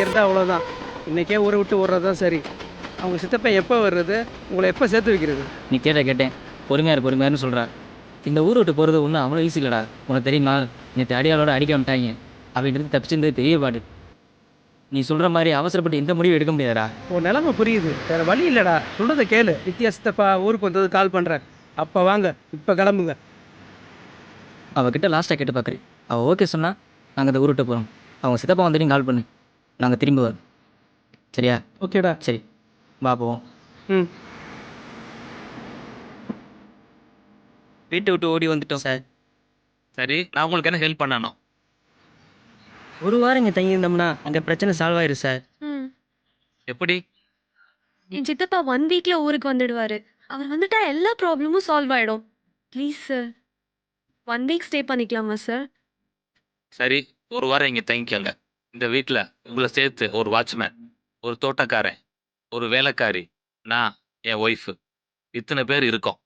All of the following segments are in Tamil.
இருந்தால் அவ்வளோதான். இன்றைக்கே ஊரை விட்டு ஓடுறது தான் சரி. அவங்க சித்தப்பா எப்போ வர்றது, உங்களை எப்போ சேர்த்து வைக்கிறது? நீ கேட்டேன் பொறுமையாருன்னு சொல்கிறா. இந்த ஊரை விட்டு போகிறது ஒன்றும் அவ்வளோ ஈஸி இல்லைடா. உனக்கு தெரியுமா, நேற்று அடியாளோட அடிக்க வந்துட்டாங்க. அப்படின்றது தப்பிச்சிருந்தது பெரிய பாடு. நீ சொல்கிற மாதிரி அவசரப்பட்டு எந்த முடிவும் எடுக்க முடியாதா. உன் நிலமை புரியுது, வேறு வழி இல்லைடா. சொல்கிறத கேளு. நித்யா சித்தப்பா ஊருக்கு வந்தது கால் பண்ணுறேன். அப்போ வாங்க, இப்போ கிளம்புங்க. அவகிட்ட லாஸ்ட்டாக கேட்டு பார்க்குறேன். அவள் ஓகே சொன்னால் நாங்கள் இந்த ஊரை விட்டு போகிறோம். அவங்க சித்தப்பா வந்துட்டு கால் பண்ணு, நாங்கள் திரும்பி வரோம். சரியா? ஓகேடா. சரி, வா போவோம். ம். வீட்டை விட்டு ஓடி வந்துட்டோம் சார். சரி, நான் உங்களுக்கு என்ன ஹெல்ப் பண்ணணும்? ஒரு வாரம் இங்கே தங்கியிருந்தோம்னா அங்கே பிரச்சனை சால்வ் ஆயிரும் சார். ம். எப்படி? என் சித்தப்பா 1 வீக்ல ஊருக்கு வந்துடுவாரு. அவர் வந்துட்டா எல்லா ப்ராப்ளமும் சால்வ் ஆயிடும். ப்ளீஸ் சார், 1 வீக் ஸ்டே பண்ணிக்கலாமா சார்? சரி, ஒரு வாரம் இங்கே தங்கிக்கங்க. இந்த வீட்டில் உங்களை சேர்த்து ஒரு வாட்ச்மேன், ஒரு தோட்டக்காரன், ஒரு வேலைக்காரி, நான், என் ஒய்ஃபு, இத்தனை பேர் இருக்கோம்.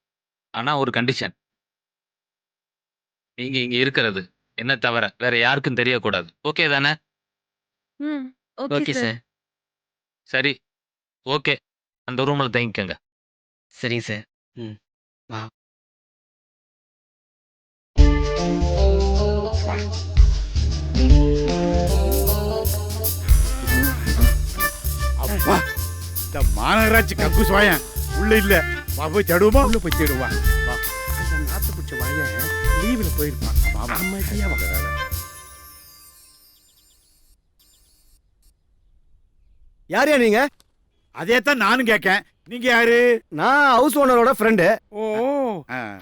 ஆனால் ஒரு கண்டிஷன், நீங்கள் இங்கே இருக்கிறது என்ன தவிர வேற யாருக்கும் தெரியக்கூடாது. ஓகே தானே? ம். Okay okay sir. சார். சரி, ஓகே, அந்த ரூமில் தங்கிக்கங்க. சரிங்க சார். ம், வா. அப்பா, இந்த மாநகராட்சி கக்கூஸ் வாயன் உள்ள இல்ல. வா போய் தேடுவோமா? உள்ள போய் தேடுவா. வா. அந்த நாத்து பிடிச்ச வாயன் லீவில் போயிருப்பான். அமைதியா வா. யாரையா நீங்க? அதே தான் நானும் கேட்கேன். நீங்க யாரு? நான் ஹவுஸ் ஓனரோட ஃப்ரெண்டு. ஓ,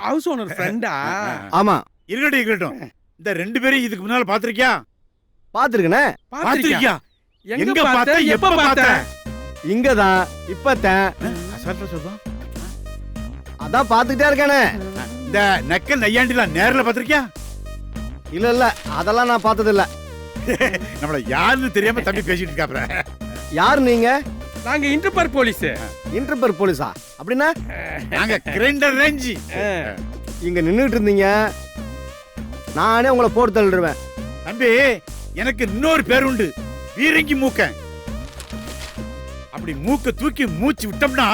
ஹவுஸ் ஓனர் ஃப்ரெண்டா? ஆமா, இருக்கட்டும். இந்த 2 பேரும் இதுக்கு முன்னால பாத்திருக்கியா? பாத்துருக்கனே. பாத்திருக்கியா? எங்க பார்த்த, எப்ப பார்த்த? இங்கதான், இப்பதான். அசால்ட்டா சொல்றான். அதான் பாத்துக்கிட்டே இருக்கானே. இந்த நக்கல் நையாண்டிலாம் நேர்ல பாத்திருக்கியா? இல்ல இல்ல, அதெல்லாம் நான் பார்த்தது இல்ல. நம்மள யாருன்னு தெரியாம தம்பி பேசிட்டு இருக்காப்ல. யார் நீங்க? நாங்க இன்டர்பர் போலீஸ். இன்டர்பர் போலீஸா? அப்படின்னா நாங்க கிரைண்டர் ரேஞ்சி. இங்க நின்னுட்டு இருந்தீங்க, நானே உங்களை போட்டு தள்ளிடுவேன். தம்பி, எனக்கு இன்னொரு பேர் உண்டு, வீரங்கி மூக்கன். அப்படி மூக்க தூக்கி மூச்சு விட்டோம்னா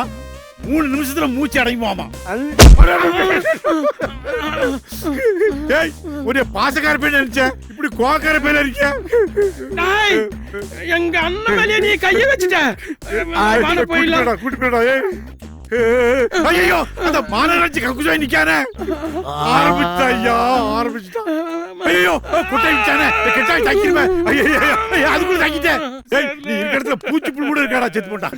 3 நிமிஷத்துல மூச்சு அடங்குமாமா. ஒரு பாசக்கார பேர் நினைச்சேன், இப்படி கோக்கார பேர் இருக்க. எங்க அண்ணன் மேலே நீ கைய வச்சுட்ட. போயிடலாம். ஐயோ, அந்த மாநகராட்சி கக்குசாய் நிக்கானே. ஆரம்பிச்சுட்டா. ஐயோ, குட்டை விட்டானே. கெட்டாய் தக்கிடுவேன். ஐயோ, அதுக்குள்ள தக்கிட்டேன். நீ இருக்கிற இடத்துல பூச்சி புழு கூட இருக்காடா, செத்து போட்டான்.